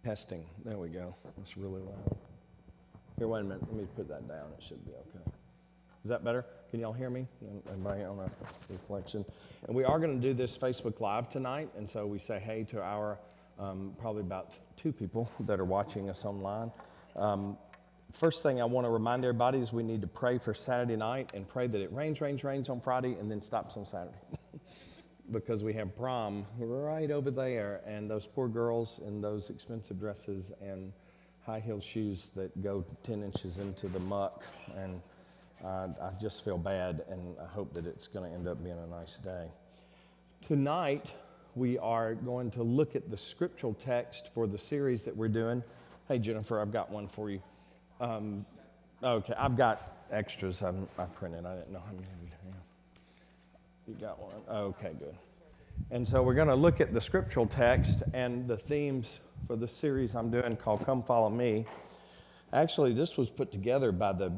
Testing. There we go. That's really loud. Here, wait a minute. Let me put that down. It should be okay. Is that better? Can y'all hear me? Everybody on a reflection? And we are going to do this Facebook Live tonight, and so we say hey to our probably about 2 people that are watching us online. First thing I want to remind everybody is we need to pray for Saturday night and pray that it rains on Friday and then stops on Saturday. Because we have prom right over there, and those poor girls in those expensive dresses and high-heeled shoes that go 10 inches into the muck, and I just feel bad, and I hope that it's going to end up being a nice day. Tonight, we are going to look at the scriptural text for the series that we're doing. Hey, Jennifer, I've got one for you. Okay, I've got extras I printed. I didn't know how many we have. You got one? Okay, good. And so we're going to look at the scriptural text and the themes for the series I'm doing called Come Follow Me. Actually, this was put together by the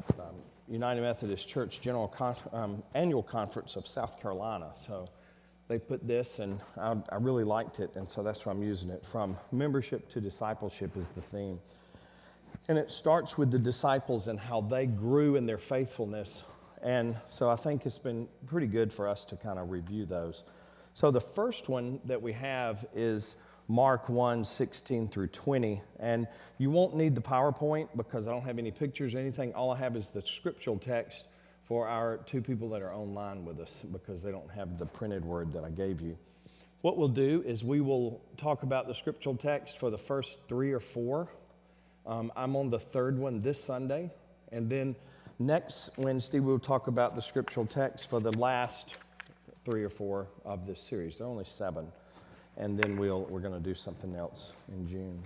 United Methodist Church Annual Conference of South Carolina. So they put this, and I really liked it, and so that's why I'm using it. From membership to discipleship is the theme. And it starts with the disciples and how they grew in their faithfulness. And so I think it's been pretty good for us to kind of review those. So the first one that we have is Mark 1:16 through 20. And you won't need the PowerPoint because I don't have any pictures or anything. All I have is the scriptural text for our 2 people that are online with us because they don't have the printed word that I gave you. What we'll do is we will talk about the scriptural text for the first 3 or 4. I'm on the 3rd one this Sunday. And then next Wednesday, we'll talk about the scriptural text for the last 3 or 4 of this series. There are only 7. And then we're going to do something else in June.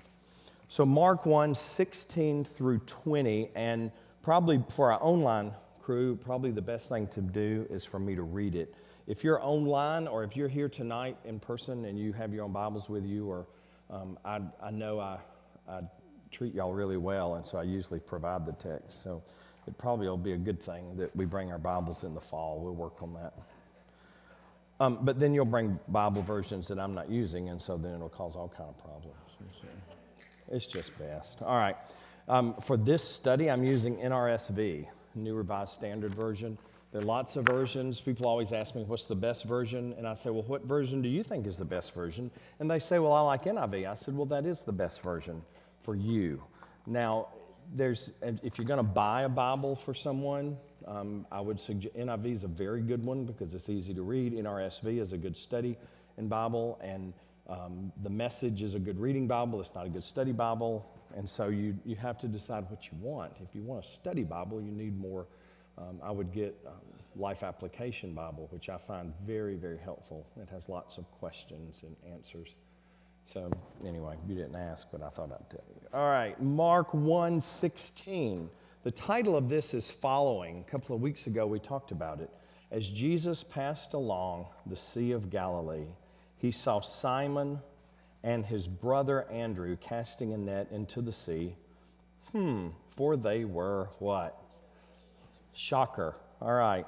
So Mark 1:16 through 20, and probably for our online crew, probably the best thing to do is for me to read it. If you're online or if you're here tonight in person and you have your own Bibles with you, or I know I treat y'all really well, and so I usually provide the text. So it probably will be a good thing that we bring our Bibles in the fall. We'll work on that. But then you'll bring Bible versions that I'm not using, and so then it'll cause all kind of problems. It's just best. All right. For this study, I'm using NRSV, New Revised Standard Version. There are lots of versions. People always ask me, what's the best version? And I say, well, what version do you think is the best version? And they say, well, I like NIV. I said, well, that is the best version for you. Now, if you're going to buy a Bible for someone, I would suggest NIV is a very good one because it's easy to read. NRSV is a good study in Bible, and the Message is a good reading Bible. It's not a good study Bible, and so you have to decide what you want. If you want a study Bible, you need more. I would get Life Application Bible, which I find very, very helpful. It has lots of questions and answers. So anyway, you didn't ask, but I thought I'd tell you. All right, Mark 1:16. The title of this is Following. A couple of weeks ago, we talked about it. As Jesus passed along the Sea of Galilee, he saw Simon and his brother Andrew casting a net into the sea. For they were what? Shocker. All right.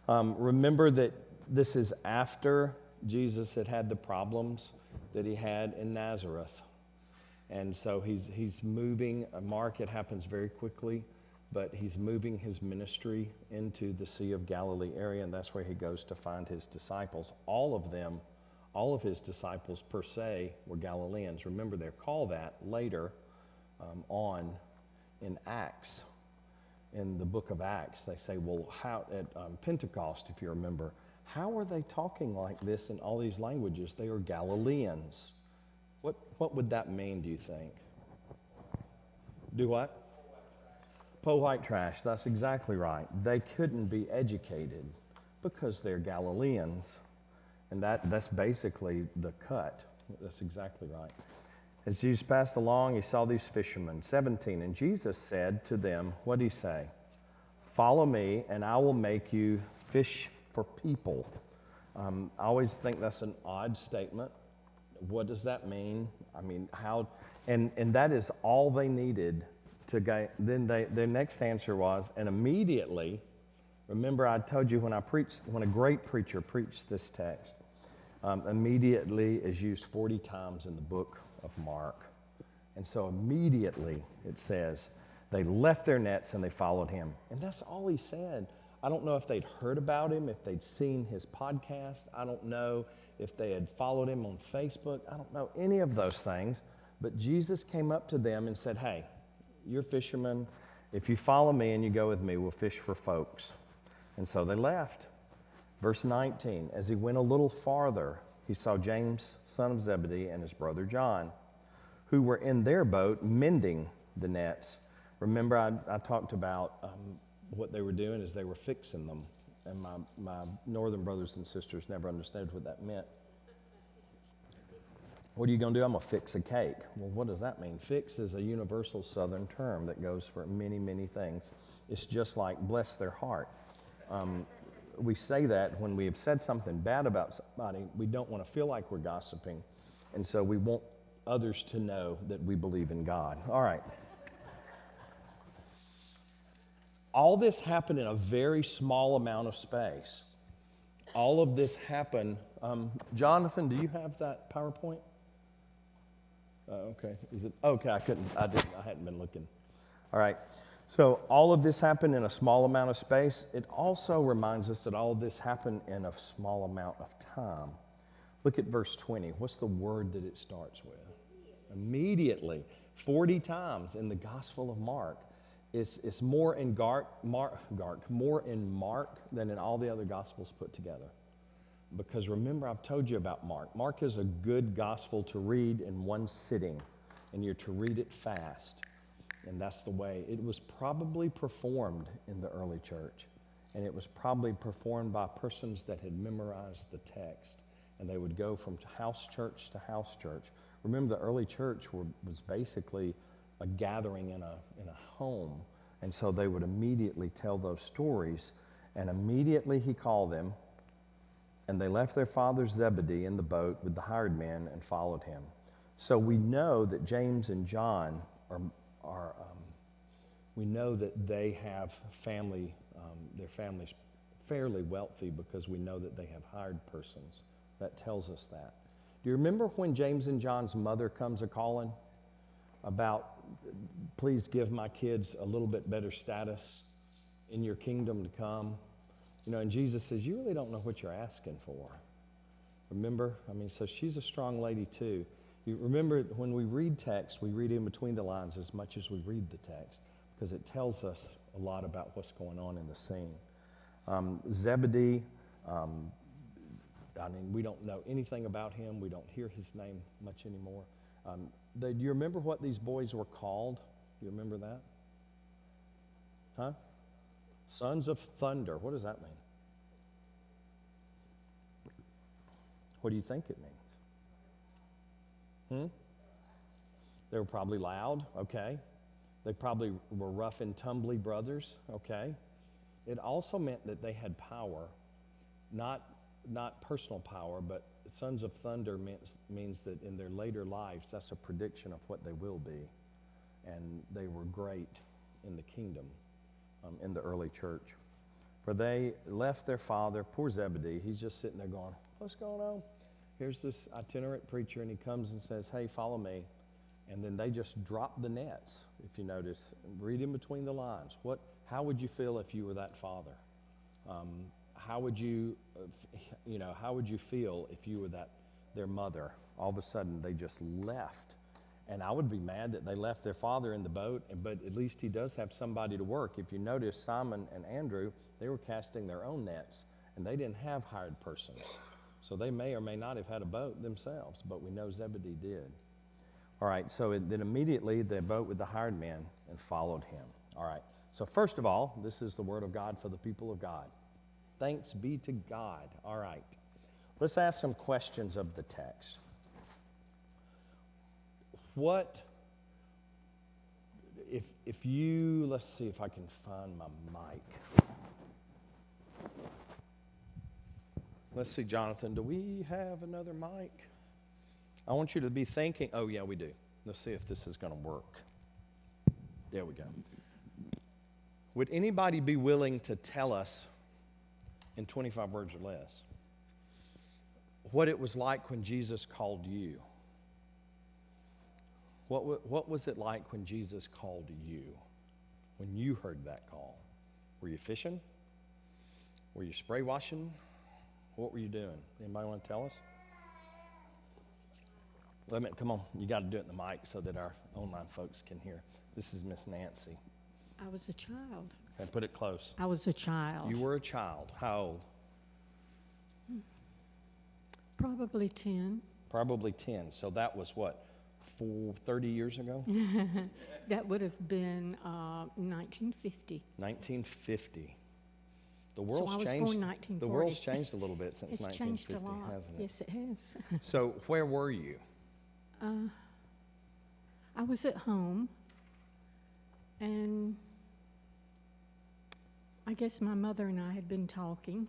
Remember that this is after Jesus had the problems that he had in Nazareth. And so he's moving. Mark, it happens very quickly, but he's moving his ministry into the Sea of Galilee area, and that's where he goes to find his disciples. All of his disciples per se were Galileans. Remember, they're called that later on in Acts. In the book of Acts, they say, well, how at Pentecost, if you remember, how are they talking like this in all these languages? They are Galileans. What would that mean, do you think? Do what? Po white trash. That's exactly right. They couldn't be educated because they're Galileans. And that's basically the cut. That's exactly right. As Jesus passed along, he saw these fishermen. 17, and Jesus said to them, what did he say? Follow me, and I will make you fish for people. I always think that's an odd statement. What does that mean? I mean, how? And that is all they needed to go. Then their next answer was, and immediately, remember I told you when a great preacher preached this text, immediately is used 40 times in the book of Mark. And so immediately, it says, they left their nets and they followed him. And that's all he said. I don't know if they'd heard about him, if they'd seen his podcast. I don't know if they had followed him on Facebook. I don't know any of those things. But Jesus came up to them and said, hey, you're fishermen. If you follow me and you go with me, we'll fish for folks. And so they left. Verse 19, as he went a little farther, he saw James, son of Zebedee, and his brother John, who were in their boat mending the nets. Remember, I talked about what they were doing is they were fixing them. And my northern brothers and sisters never understood what that meant. What are you going to do? I'm going to fix a cake. Well, what does that mean? Fix is a universal southern term that goes for many, many things. It's just like bless their heart. We say that when we have said something bad about somebody, we don't want to feel like we're gossiping. And so we want others to know that we believe in God. All right. All this happened in a very small amount of space. All of this happened. Jonathan, do you have that PowerPoint? Okay. Is it? Okay, I hadn't been looking. All right. So all of this happened in a small amount of space. It also reminds us that all of this happened in a small amount of time. Look at verse 20. What's the word that it starts with? Immediately. 40 times in the Gospel of Mark. It's more in more in Mark than in all the other Gospels put together. Because remember, I've told you about Mark. Mark is a good gospel to read in one sitting, and you're to read it fast. And that's the way. It was probably performed in the early church. And it was probably performed by persons that had memorized the text. And they would go from house church to house church. Remember, the early church was basically a gathering in a home. And so they would immediately tell those stories. And immediately he called them. And they left their father Zebedee in the boat with the hired men and followed him. So we know that James and John we know that they have family, their family's fairly wealthy because we know that they have hired persons. That tells us that. Do you remember when James and John's mother comes a-calling about, please give my kids a little bit better status in your kingdom to come? You know, and Jesus says, you really don't know what you're asking for. Remember? I mean, so she's a strong lady too. You remember when we read text, we read in between the lines as much as we read the text because it tells us a lot about what's going on in the scene. Zebedee, I mean, we don't know anything about him. We don't hear his name much anymore. Do you remember what these boys were called? Do you remember that? Huh? Sons of thunder. What does that mean? What do you think it means? They were probably loud, okay. They probably were rough and tumbly brothers, okay. It also meant that they had power, not personal power, but sons of thunder means that in their later lives, that's a prediction of what they will be. And they were great in the kingdom, in the early church. For they left their father, poor Zebedee, he's just sitting there going, what's going on? Here's this itinerant preacher, and he comes and says, hey, follow me. And then they just drop the nets, if you notice. Read in between the lines. How would you feel if you were that father? How would you feel if you were their mother? All of a sudden, they just left. And I would be mad that they left their father in the boat, but at least he does have somebody to work. If you notice, Simon and Andrew, they were casting their own nets, and they didn't have hired persons. So they may or may not have had a boat themselves, but we know Zebedee did. All right, so then immediately they boat with the hired men and followed him. All right, so first of all, this is the word of God for the people of God. Thanks be to God. All right, let's ask some questions of the text. Let's see if I can find my mic. Let's see, Jonathan, do we have another mic? I want you to be thinking, oh yeah, we do. Let's see if this is going to work. There we go. Would anybody be willing to tell us in 25 words or less what it was like when Jesus called you? What was it like when Jesus called you? When you heard that call? Were you fishing? Were you spray washing? What were you doing? Anybody want to tell us? Wait a minute, come on. You got to do it in the mic so that our online folks can hear. This is Miss Nancy. I was a child. Okay, put it close. I was a child. You were a child. How old? Probably 10. Probably 10. So that was what, 30 years ago? That would have been 1950. 1950. The So world's I was changed. born 1940. The world's changed a little bit since It's 1950, changed a lot. hasn't it? Yes, it has. So where were you? I was at home, and I guess my mother and I had been talking,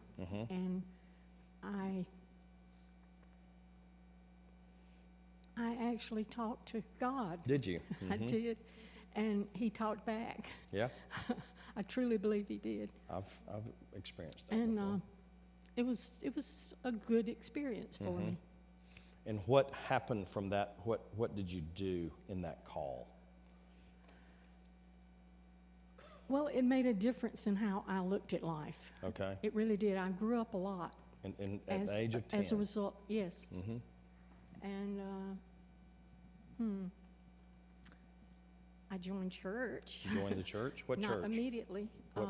and I actually talked to God. Did you? I did, and He talked back. Yeah, I truly believe He did. I've experienced that. And before. it was a good experience for me. And what happened from that? What did you do in that call? Well, it made a difference in how I looked at life. Okay. It really did. I grew up a lot. And at the age of 10. As a result, yes. And I joined church. You joined the church? What Not church? immediately. What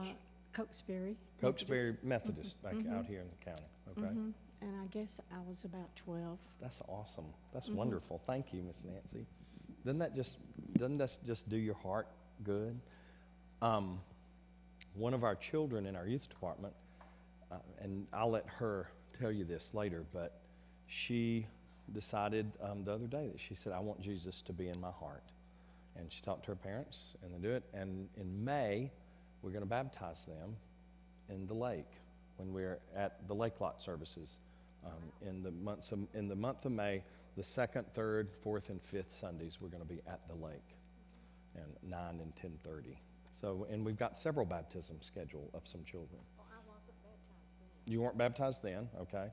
Cokesbury. Cokesbury Methodist, back out here in the county. Okay. And I guess I was about 12. That's awesome. That's wonderful. Thank you, Miss Nancy. Doesn't that just do your heart good? One of our children in our youth department, and I'll let her tell you this later, but she decided the other day that she said, I want Jesus to be in my heart. And she talked to her parents, and they do it. And in May, we're going to baptize them in the lake when we're at the lake lot services in the month of May. The 2nd, 3rd, 4th, and 5th Sundays, we're going to be at the lake, and 9 and 10:30. So, and we've got several baptisms scheduled of some children. Well, I wasn't baptized then. You weren't baptized then, okay?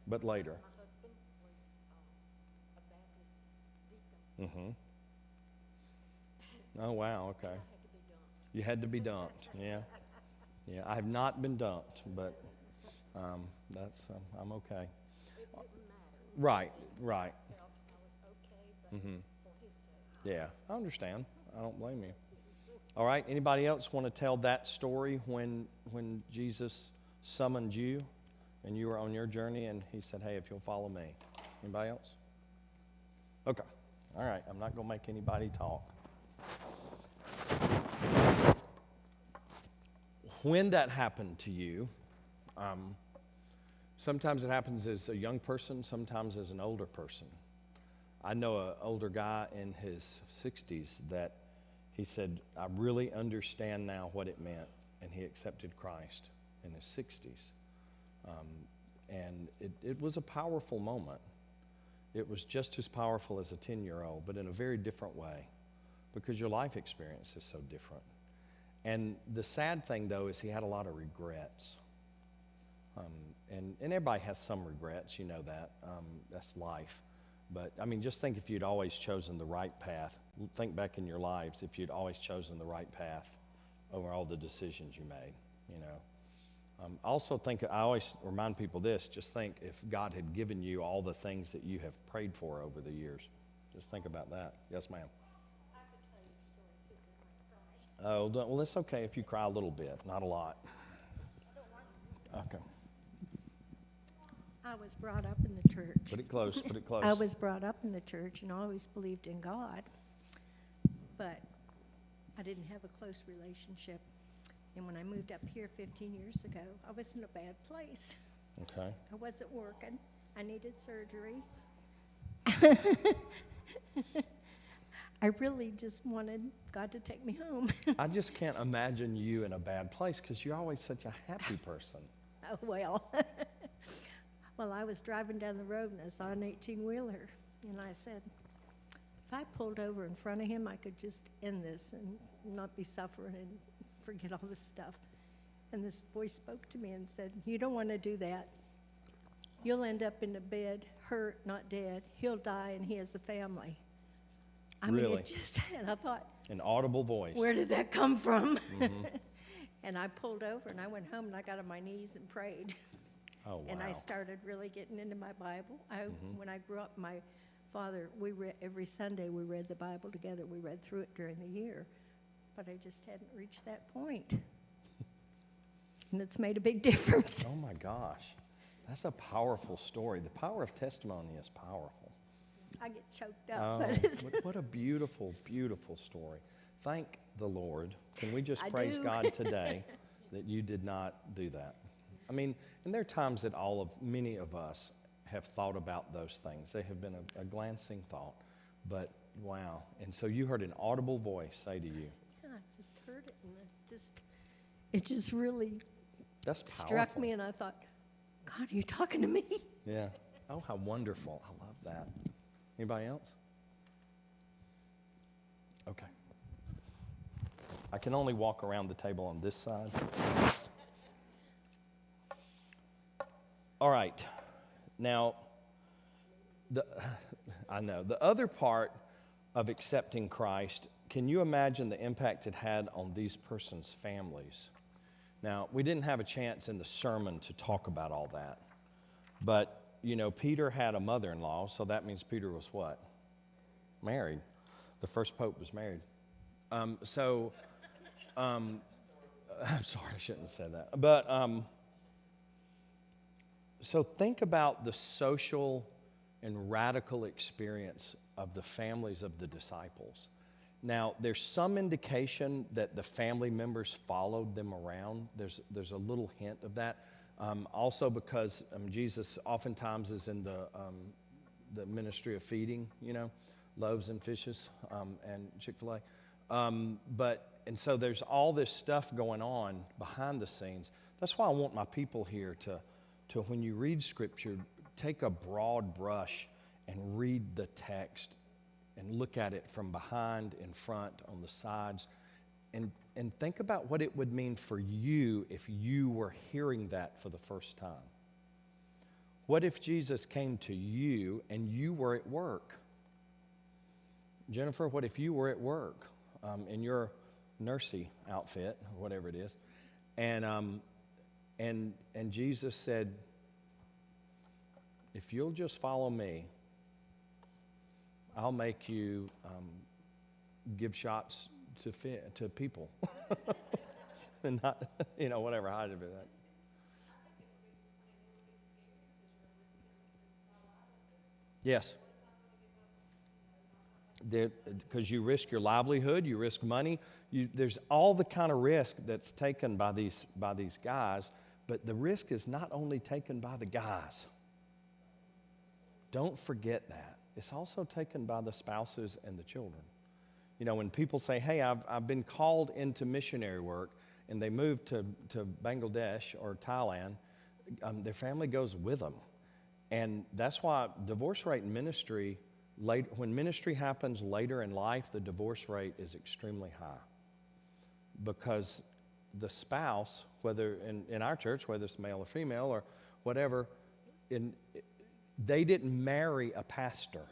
But later. My husband was a Baptist deacon. Oh, wow, okay. I had to be dumped. You had to be dumped, yeah. Yeah, I have not been dumped, but that's, I'm okay. It didn't matter. Right. I felt I was okay, but for his sake. Yeah, I understand. I don't blame you. All right, anybody else want to tell that story when Jesus summoned you and you were on your journey and He said, hey, if you'll follow me. Anybody else? Okay. All right, I'm not going to make anybody talk. When that happened to you, sometimes it happens as a young person, sometimes as an older person. I know an older guy in his 60s that he said, I really understand now what it meant, and he accepted Christ in his 60s. And it was a powerful moment. It was just as powerful as a 10-year-old, but in a very different way, because your life experience is so different. And the sad thing, though, is he had a lot of regrets. And everybody has some regrets, you know that. That's life. But, I mean, just think if you'd always chosen the right path. Think back in your lives if you'd always chosen the right path over all the decisions you made, you know. Also think, I always remind people this, just think if God had given you all the things that you have prayed for over the years. Just think about that. Yes, ma'am. Oh, well, it's okay if you cry a little bit, not a lot. Okay. I was brought up in the church. Put it close, put it close. I was brought up in the church and always believed in God, but I didn't have a close relationship. And when I moved up here 15 years ago, I was in a bad place. Okay. I wasn't working. I needed surgery. I really just wanted God to take me home. I just can't imagine you in a bad place because you're always such a happy person. Oh, well. Well, I was driving down the road and I saw an 18-wheeler, and I said, if I pulled over in front of him, I could just end this and not be suffering and forget all this stuff. And this voice spoke to me and said, you don't want to do that. You'll end up in the bed, hurt, not dead. He'll die and he has a family. I mean, Really? it just, and I thought, An audible voice. where did that come from? And I pulled over and I went home and I got on my knees and prayed. Oh, wow. And I started really getting into my Bible. When I grew up, my father, every Sunday we read the Bible together. We read through it during the year, but I just hadn't reached that point. And it's made a big difference. Oh, my gosh. That's a powerful story. The power of testimony is powerful. I get choked Oh, up, but it's, what a beautiful, beautiful story. Thank the Lord. Can we just I praise do. God today that you did not do that? I mean, and there are times that many of us have thought about those things. They have been a glancing thought, but wow. And so you heard an audible voice say to you. yeah, I just heard it, and it just really That's powerful. struck me, and I thought, God, are you talking to me? Yeah. Oh, how wonderful. I love that. Anybody else? Okay. I can only walk around the table on this side. All right. Now, I know. The other part of accepting Christ, can you imagine the impact it had on these persons' families? Now, we didn't have a chance in the sermon to talk about all that. But, you know, Peter had a mother-in-law, so that means Peter was what? Married. The first pope was married. I'm sorry, I shouldn't have said that. But, so think about the social and radical experience of the families of the disciples. Now, there's some indication that the family members followed them around. There's a little hint of that. Also because Jesus oftentimes is in the ministry of feeding, you know, loaves and fishes and Chick-fil-A. And so there's all this stuff going on behind the scenes. That's why I want my people here to when you read Scripture, take a broad brush and read the text and look at it from behind, in front, on the sides, and think about what it would mean for you if you were hearing that for the first time. What if Jesus came to you and you were at work? Jennifer, what if you were at work in your nursey outfit, or whatever it is, and Jesus said, if you'll just follow me, I'll make you give shots to people. And not, you know, whatever height of it. Yes. Because you risk your livelihood, you risk money. There's all the kind of risk that's taken by these guys, but the risk is not only taken by the guys. Don't forget that. It's also taken by the spouses and the children. You know, when people say, hey, I've been called into missionary work, and they move to Bangladesh or Thailand, their family goes with them. And that's why divorce rate in ministry, when ministry happens later in life, the divorce rate is extremely high. Because the spouse, whether in our church, whether it's male or female or whatever, they didn't marry a pastor.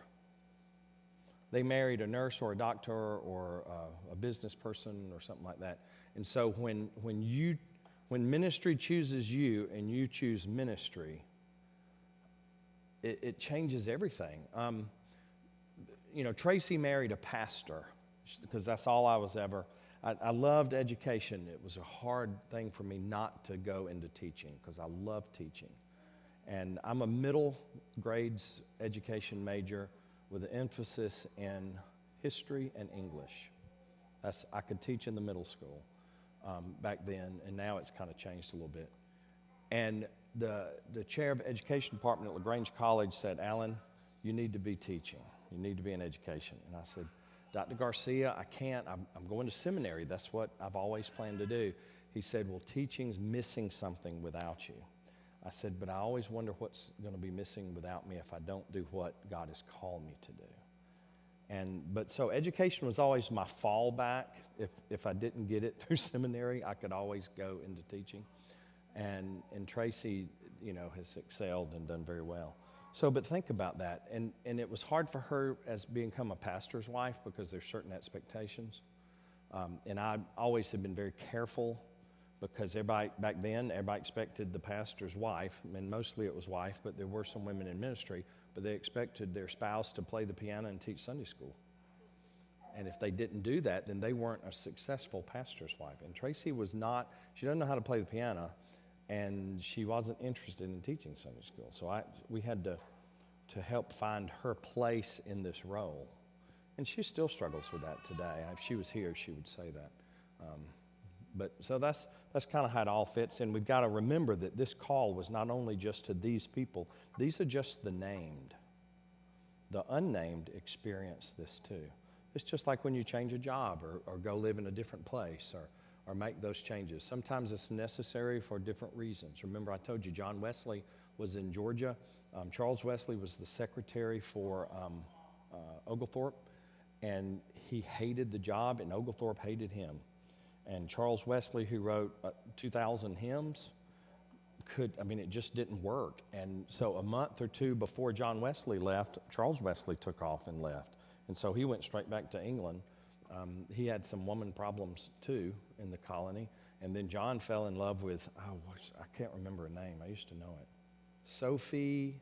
They married a nurse or a doctor or a business person or something like that. And so when ministry chooses you and you choose ministry, it changes everything. You know, Tracy married a pastor because that's all I was ever. I loved education. It was a hard thing for me not to go into teaching because I love teaching. And I'm a middle grades education major with an emphasis in history and English. I could teach in the middle school back then, and now it's kind of changed a little bit. And the chair of education department at LaGrange College said, Alan, you need to be teaching. You need to be in education. And I said, Dr. Garcia, I can't. I'm going to seminary. That's what I've always planned to do. He said, well, teaching's missing something without you. I said, but I always wonder what's going to be missing without me if I don't do what God has called me to do. But so education was always my fallback. If I didn't get it through seminary, I could always go into teaching. And Tracy, you know, has excelled and done very well. So, but think about that. And it was hard for her as become a pastor's wife because there's certain expectations. And I always have been very careful because everybody, back then, everybody expected the pastor's wife, and mostly it was wife, but there were some women in ministry, but they expected their spouse to play the piano and teach Sunday school. And if they didn't do that, then they weren't a successful pastor's wife. And Tracy was not, she doesn't know how to play the piano, and she wasn't interested in teaching Sunday school. So we had to help find her place in this role. And she still struggles with that today. If she was here, she would say that. But so that's kind of how it all fits. And we've got to remember that this call was not only just to these people. These are just the named. The unnamed experience this too. It's just like when you change a job or go live in a different place or make those changes. Sometimes it's necessary for different reasons. Remember, I told you John Wesley was in Georgia. Charles Wesley was the secretary for Oglethorpe, and he hated the job, and Oglethorpe hated him. And Charles Wesley, who wrote 2,000 hymns, it just didn't work. And so a month or two before John Wesley left, Charles Wesley took off and left. And so he went straight back to England. He had some woman problems too in the colony. And then John fell in love with, I can't remember her name. I used to know it. Sophie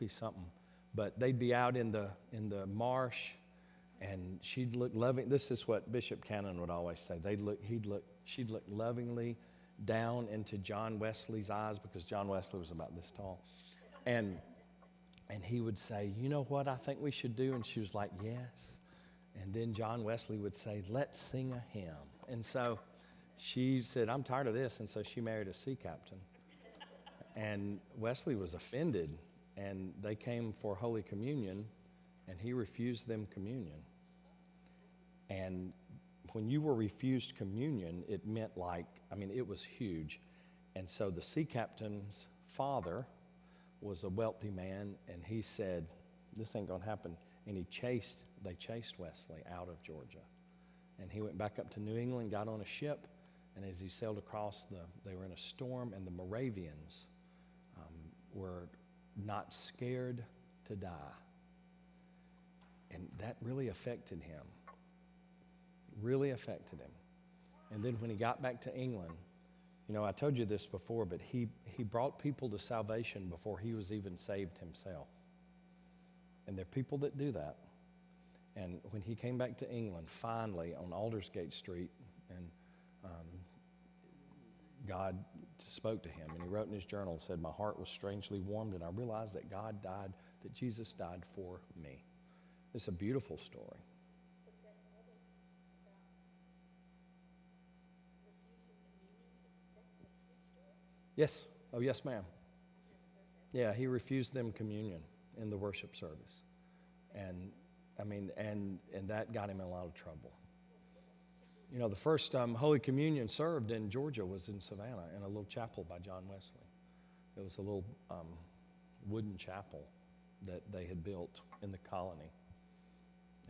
something. But they'd be out in the marsh, and she'd look loving. This is what Bishop Cannon would always say. She'd look lovingly down into John Wesley's eyes, because John Wesley was about this tall. And he would say, you know what I think we should do? And she was like, yes. And then John Wesley would say, let's sing a hymn. And so she said, I'm tired of this. And so she married a sea captain. And Wesley was offended. And they came for Holy Communion, and he refused them communion. And when you were refused communion, it meant it was huge. And so the sea captain's father was a wealthy man, and he said, this ain't gonna happen. And they chased Wesley out of Georgia. And he went back up to New England, got on a ship, and as he sailed across, they were in a storm, and the Moravians were not scared to die. And that really affected him. Really affected him. And then when he got back to England, I told you this before, but he brought people to salvation before he was even saved himself. And there are people that do that. And when he came back to England, finally, on Aldersgate Street, and God spoke to him, and he wrote in his journal and said, my heart was strangely warmed, and I realized that that Jesus died for me. It's a beautiful story. Yes. Oh, yes, ma'am. Yeah, he refused them communion in the worship service. And that got him in a lot of trouble. The first Holy Communion served in Georgia was in Savannah in a little chapel by John Wesley. It was a little wooden chapel that they had built in the colony.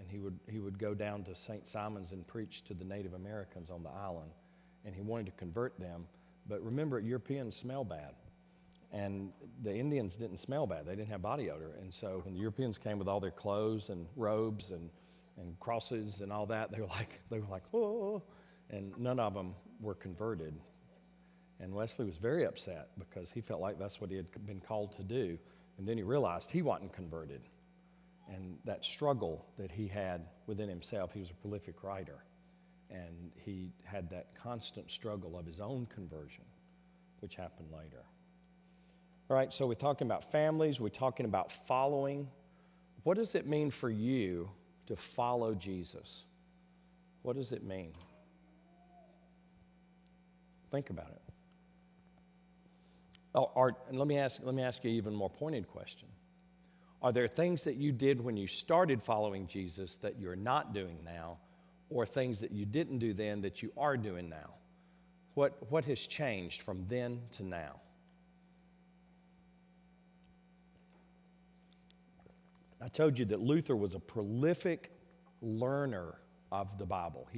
And he would go down to St. Simon's and preach to the Native Americans on the island. And he wanted to convert them. But remember, Europeans smell bad. And the Indians didn't smell bad. They didn't have body odor. And so when the Europeans came with all their clothes and robes and crosses and all that, they were like, oh, and none of them were converted. And Wesley was very upset because he felt like that's what he had been called to do. And then he realized he wasn't converted. And that struggle that he had within himself, he was a prolific writer. And he had that constant struggle of his own conversion, which happened later. All right, so we're talking about families. We're talking about following. What does it mean for you to follow Jesus? What does it mean? Think about it. And let me ask you an even more pointed question. Are there things that you did when you started following Jesus that you're not doing now, or things that you didn't do then that you are doing now? What has changed from then to now? I told you that Luther was a prolific learner of the Bible.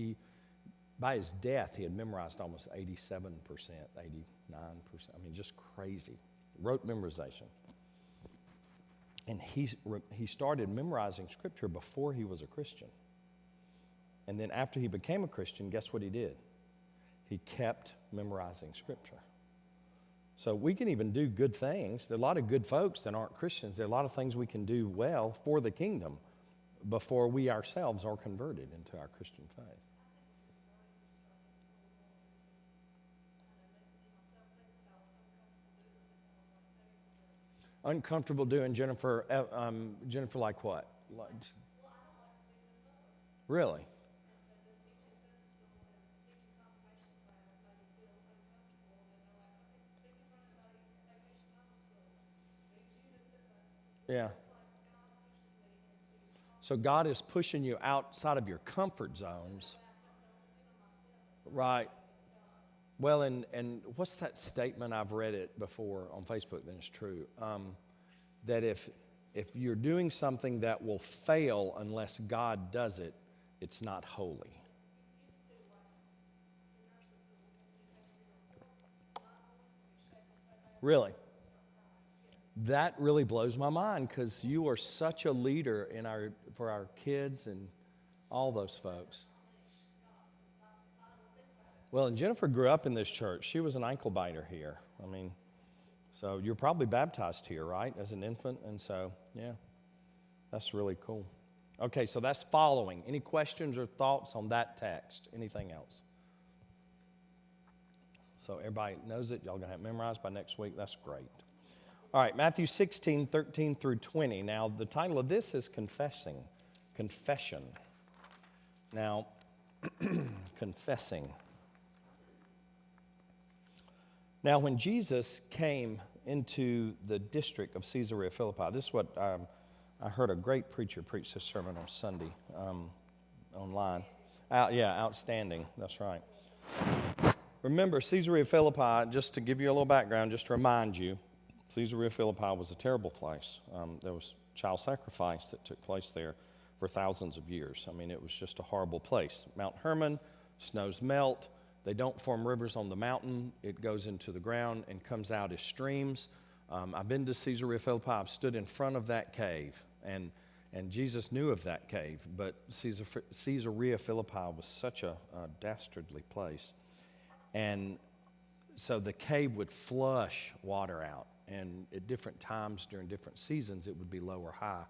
By his death, he had memorized almost 87%, 89%. Just crazy. Rote memorization. And he started memorizing Scripture before he was a Christian. And then after he became a Christian, guess what he did? He kept memorizing Scripture. So we can even do good things. There are a lot of good folks that aren't Christians. There are a lot of things we can do well for the kingdom before we ourselves are converted into our Christian faith. Uncomfortable doing, Jennifer, Jennifer, like what? Like, really? Yeah. So God is pushing you outside of your comfort zones. Right. Well, and what's that statement? I've read it before on Facebook, then it's true. That if you're doing something that will fail unless God does it, it's not holy. Really? That really blows my mind because you are such a leader for our kids and all those folks. Well, and Jennifer grew up in this church. She was an ankle biter here. I mean, so you're probably baptized here, right, as an infant? And so, yeah, that's really cool. Okay, so that's following. Any questions or thoughts on that text? Anything else? So everybody knows it. Y'all going to have it memorized by next week. That's great. All right, Matthew 16, 13 through 20. Now, the title of this is Confession. Now, confessing. Now, when Jesus came into the district of Caesarea Philippi, this is what I heard a great preacher preach this sermon on Sunday online. Outstanding. That's right. Remember, Caesarea Philippi, just to give you a little background, just to remind you, Caesarea Philippi was a terrible place. There was child sacrifice that took place there for thousands of years. I mean, it was just a horrible place. Mount Hermon, snows melt. They don't form rivers on the mountain. It goes into the ground and comes out as streams. I've been to Caesarea Philippi. I've stood in front of that cave, and Jesus knew of that cave. But Caesarea Philippi was such a dastardly place. And so the cave would flush water out. And at different times during different seasons, it would be low or high.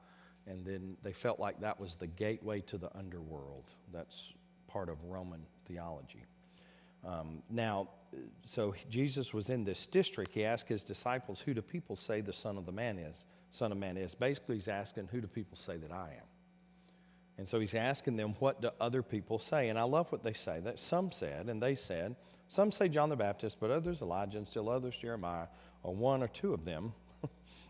And then they felt like that was the gateway to the underworld. That's part of Roman theology. So Jesus was in this district. He asked his disciples, who do people say the Son of Man is? Basically, he's asking, who do people say that I am? And so he's asking them, what do other people say? And I love what they say. That some said, and they said, some say John the Baptist, but others Elijah, and still others Jeremiah, or one or two of them,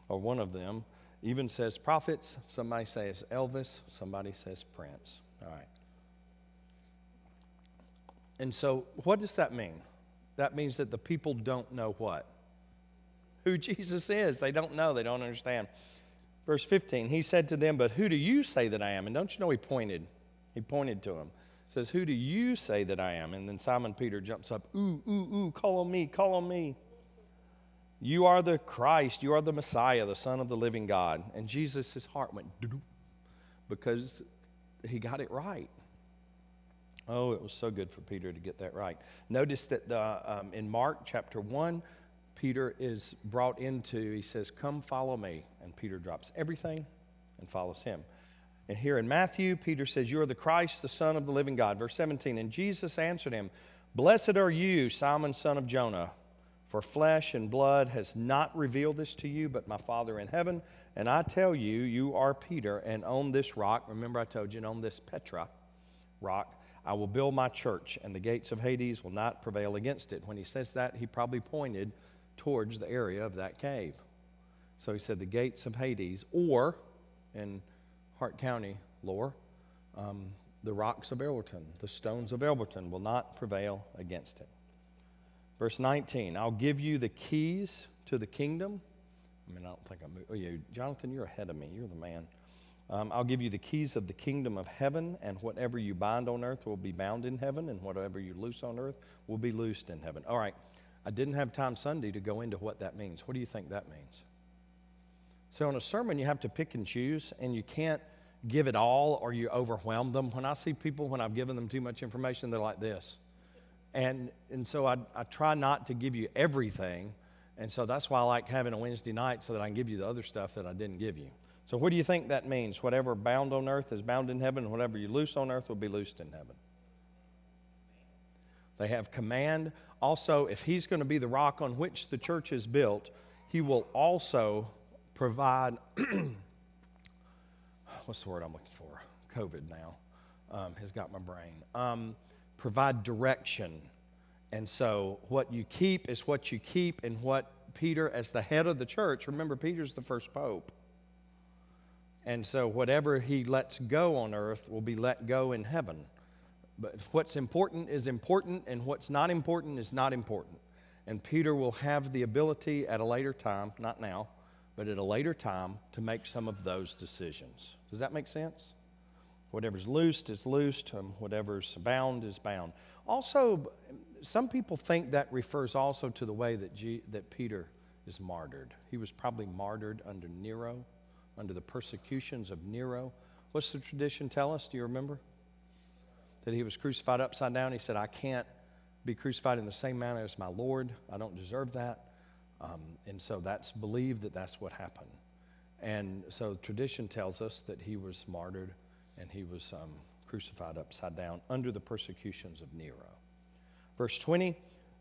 or one of them. Even says prophets. Somebody says Elvis. Somebody says Prince. All right. And so what does that mean? That means that the people don't know what? Who Jesus is. They don't know. They don't understand. Verse 15, he said to them, but who do you say that I am? And don't you know he pointed to him. Says, who do you say that I am? And then Simon Peter jumps up, ooh, call on me. You are the Christ, you are the Messiah, the Son of the living God. And Jesus' heart went, doo-doo, because he got it right. Oh, it was so good for Peter to get that right. Notice that in Mark chapter 1, Peter is brought into, he says, come follow me. And Peter drops everything and follows him. And here in Matthew, Peter says, you are the Christ, the Son of the living God. Verse 17, and Jesus answered him, blessed are you, Simon, son of Jonah, for flesh and blood has not revealed this to you, but my Father in heaven. And I tell you, you are Peter, and on this rock, remember I told you, and on this Petra rock, I will build my church, and the gates of Hades will not prevail against it. When he says that, he probably pointed towards the area of that cave. So he said the gates of Hades, or in Hart County lore, the rocks of Elberton, the stones of Elberton will not prevail against it. Verse 19, I'll give you the keys to the kingdom. I don't think I'm... Oh, yeah, Jonathan, you're ahead of me. You're the man. I'll give you the keys of the kingdom of heaven, and whatever you bind on earth will be bound in heaven, and whatever you loose on earth will be loosed in heaven. All right, I didn't have time Sunday to go into what that means. What do you think that means? So in a sermon, you have to pick and choose, and you can't give it all or you overwhelm them. When I see people, when I've given them too much information, they're like this. And so I try not to give you everything. And so that's why I like having a Wednesday night so that I can give you the other stuff that I didn't give you. So what do you think that means? Whatever bound on earth is bound in heaven, and whatever you loose on earth will be loosed in heaven. They have command. Also, if he's going to be the rock on which the church is built, he will also provide, what's the word I'm looking for? COVID now has got my brain. Provide direction. And so what you keep is what you keep, and what Peter, as the head of the church, remember Peter's the first pope. And so whatever he lets go on earth will be let go in heaven. But what's important is important, and what's not important is not important. And Peter will have the ability at a later time, not now, but at a later time, to make some of those decisions. Does that make sense? Whatever's loosed is loosed, whatever's bound is bound. Also, some people think that refers also to the way that Peter is martyred. He was probably martyred under Nero, under the persecutions of Nero. What's the tradition tell us? Do you remember? That he was crucified upside down. He said, I can't be crucified in the same manner as my Lord. I don't deserve that. And so that's believed that that's what happened. And so tradition tells us that he was martyred and he was crucified upside down under the persecutions of Nero. Verse 20,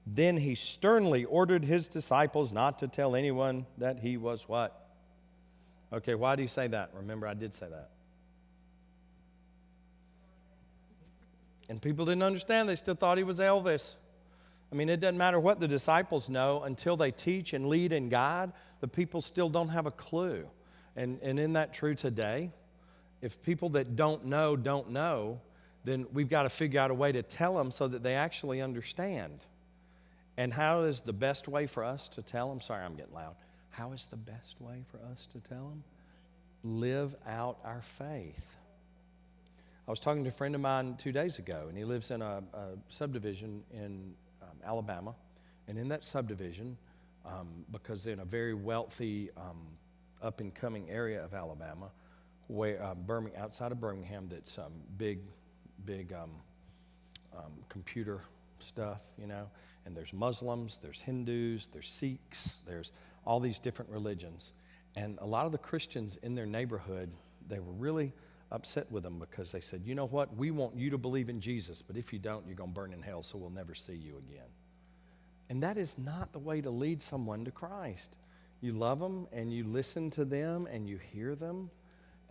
then he sternly ordered his disciples not to tell anyone that he was what? Okay, why do you say that? Remember, I did say that. And people didn't understand. They still thought he was Elvis. I mean, it doesn't matter what the disciples know. Until they teach and lead and guide, the people still don't have a clue. And isn't that true today? If people that don't know, then we've got to figure out a way to tell them so that they actually understand. And how is the best way for us to tell them? Sorry, I'm getting loud. How is the best way for us to tell them? Live out our faith. I was talking to a friend of mine 2 days ago, and he lives in a subdivision in Alabama. And in that subdivision, because they're in a very wealthy, up-and-coming area of Alabama, where outside of Birmingham, that's big computer stuff, you know. And there's Muslims, there's Hindus, there's Sikhs, there's all these different religions. And a lot of the Christians in their neighborhood, they were really upset with them because they said, you know what, we want you to believe in Jesus, but if you don't, you're going to burn in hell, so we'll never see you again. And that is not the way to lead someone to Christ. You love them, and you listen to them, and you hear them.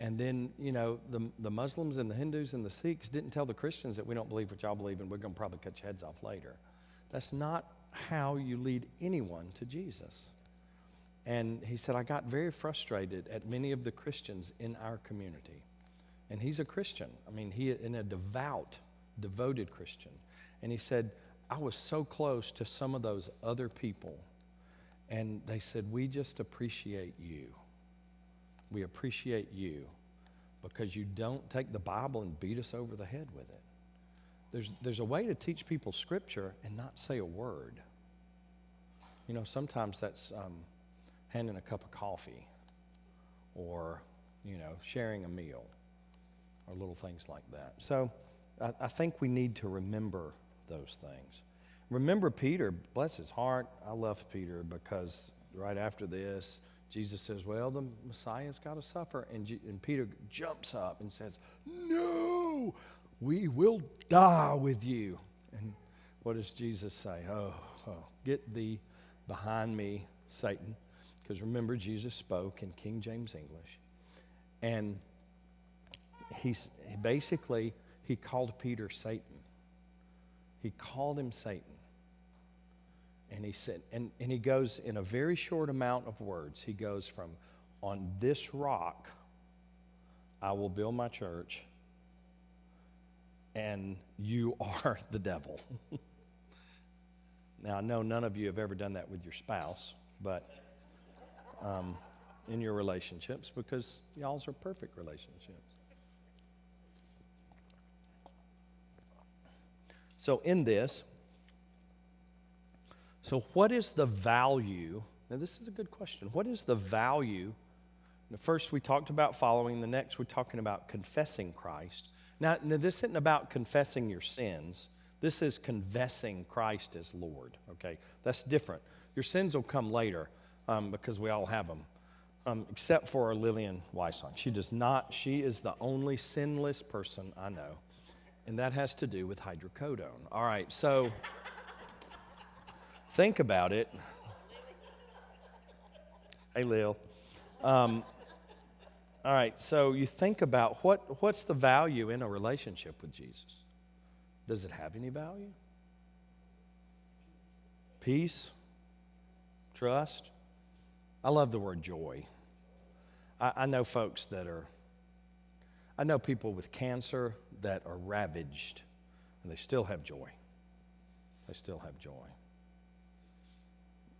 And then, you know, the Muslims and the Hindus and the Sikhs didn't tell the Christians that we don't believe what y'all believe, and we're going to probably cut your heads off later. That's not how you lead anyone to Jesus. And he said, I got very frustrated at many of the Christians in our community. And he's a Christian. I mean, a devoted Christian. And he said, I was so close to some of those other people. And they said, we just appreciate you. We appreciate you because you don't take the Bible and beat us over the head with it. There's a way to teach people Scripture and not say a word. You know, sometimes that's handing a cup of coffee or, you know, sharing a meal or little things like that. So I think we need to remember those things. Remember Peter, bless his heart. I love Peter because right after this, Jesus says, well, the Messiah's got to suffer. And Peter jumps up and says, no, we will die with you. And what does Jesus say? Oh, get thee behind me, Satan. Because remember, Jesus spoke in King James English. And he called Peter Satan. He called him Satan. And he said, and he goes in a very short amount of words. He goes from, on this rock, I will build my church, and you are the devil. Now, I know none of you have ever done that with your spouse, but in your relationships, because y'all's are perfect relationships. So in this, so what is the value? Now this is a good question. What is the value The first we talked about following. The next we're talking about confessing Christ. Now, this isn't about confessing your sins. This is confessing Christ as Lord, okay? That's different. Your sins will come later because we all have them, except for Lillian Weissong. She does not. She is the only sinless person I know, and that has to do with hydrocodone. All right, so think about it. Hey, Lil. All right, so you think about what's the value in a relationship with Jesus? Does it have any value? Peace? Trust? I love the word joy. I know folks I know people with cancer that are ravaged, and they still have joy. They still have joy.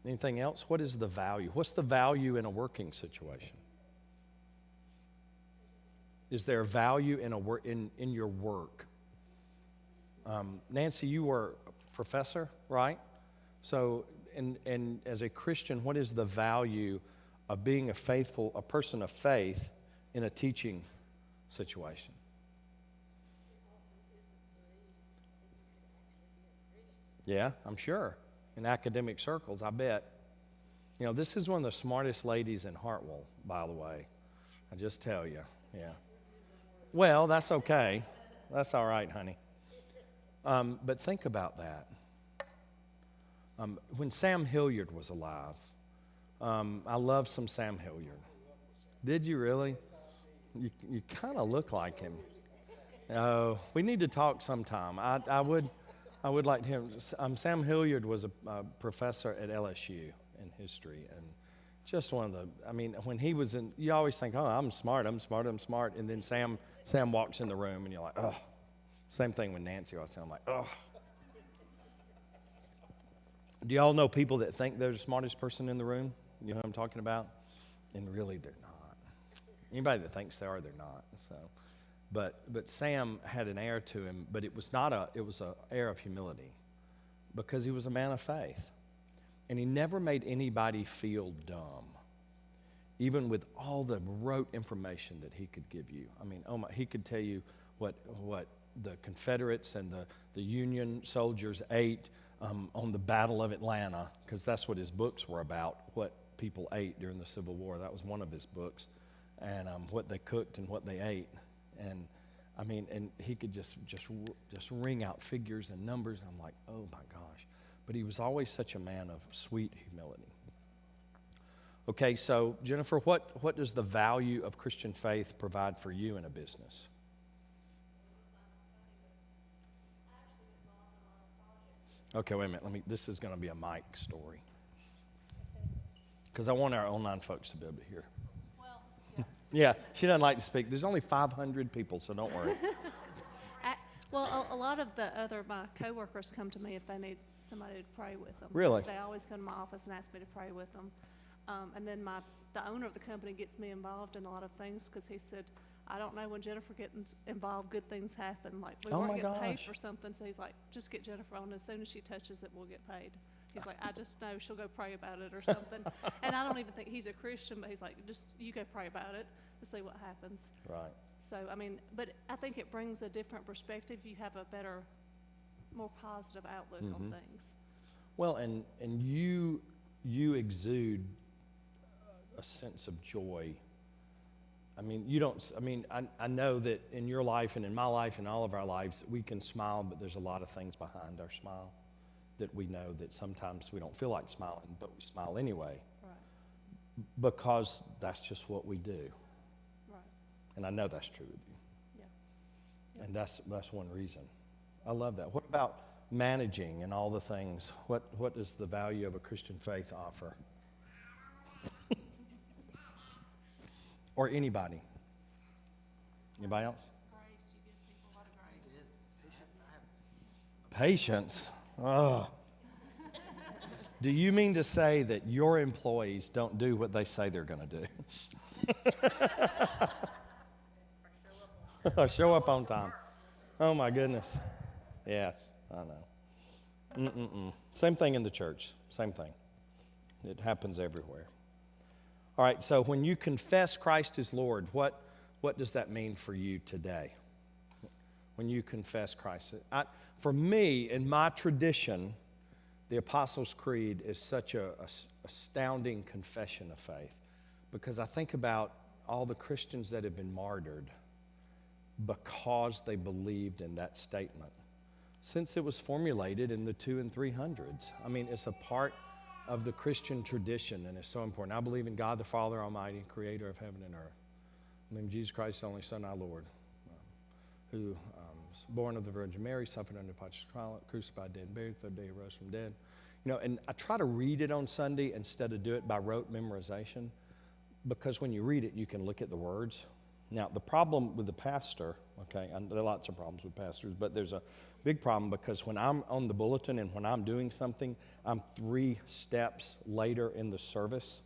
Anything else? What is the value? What's the value in a working situation? Is there value in your work? Nancy, you were a professor, right? So, and as a Christian, what is the value of being a person of faith in a teaching situation? Yeah, I'm sure. In academic circles, I bet. You know, this is one of the smartest ladies in Hartwell, by the way. I just tell you, yeah. Well, that's okay. That's all right, honey. But think about that. When Sam Hilliard was alive, I love some Sam Hilliard. Did you really? You kind of look like him. Oh, we need to talk sometime. I would like him. Sam Hilliard was a professor at LSU in history, and just one of the. I mean, when he was in, you always think, "Oh, I'm smart, and then Sam walks in the room, and you're like, "Oh." Same thing with Nancy. I'm like, "Oh." Do y'all know people that think they're the smartest person in the room? You know what I'm talking about? And really, they're not. Anybody that thinks they are, they're not. So, but Sam had an air to him, but it was an air of humility, because he was a man of faith, and he never made anybody feel dumb, even with all the rote information that he could give you. I mean, he could tell you what the Confederates and the Union soldiers ate on the Battle of Atlanta, because that's what his books were about, what people ate during the Civil War. That was one of his books, and what they cooked and what they ate. And I mean, and he could just ring out figures and numbers. I'm like, oh my gosh. But he was always such a man of sweet humility. Okay, so Jennifer, what does the value of Christian faith provide for you in a business? Okay, wait a minute. This is going to be a Mike story, because I want our online folks to be able to hear. Well, yeah. Yeah, she doesn't like to speak. There's only 500 people, so don't worry. Well, a lot of my coworkers come to me if they need somebody to pray with them. Really? They always come to my office and ask me to pray with them. And then the owner of the company gets me involved in a lot of things, because he said, I don't know, when Jennifer gets involved, good things happen. Like, we weren't getting paid for something, so he's like, just get Jennifer on. As soon as she touches it, we'll get paid. He's like, I just know she'll go pray about it or something. And I don't even think he's a Christian, but he's like, just you go pray about it and see what happens. Right. So, I mean, but I think it brings a different perspective. You have a better, more positive outlook on things. Well, and you exude a sense of joy. I mean, I know that in your life and in my life and all of our lives, we can smile, but there's a lot of things behind our smile that we know that sometimes we don't feel like smiling, but we smile anyway. Right. Because that's just what we do. Right. And I know that's true with you. Yeah. And that's one reason. I love that. What about managing and all the things? What does the value of a Christian faith offer? Or anybody? Anybody else? Grace, you give people a lot of grace. Patience? Oh. Do you mean to say that your employees don't do what they say they're going to do? Or show up on time. Oh my goodness. Yes, I know. Same thing in the church. Same thing. It happens everywhere. All right, so when you confess Christ as Lord, what does that mean for you today? When you confess Christ. For me, in my tradition, the Apostles' Creed is such a astounding confession of faith, because I think about all the Christians that have been martyred because they believed in that statement. Since it was formulated in the 200s and 300s. I mean, it's a part of the Christian tradition, and it's so important. I believe in God the Father Almighty, creator of heaven and earth. I believe in Jesus Christ, the only Son, our Lord, who was born of the Virgin Mary, suffered under Pontius Pilate, crucified, dead, and buried, third day he rose from dead. You know, and I try to read it on Sunday instead of do it by rote memorization, because when you read it, you can look at the words. Now, the problem with the pastor, okay, and there are lots of problems with pastors, but there's a big problem because when I'm on the bulletin and when I'm doing something, I'm 3 steps later in the service.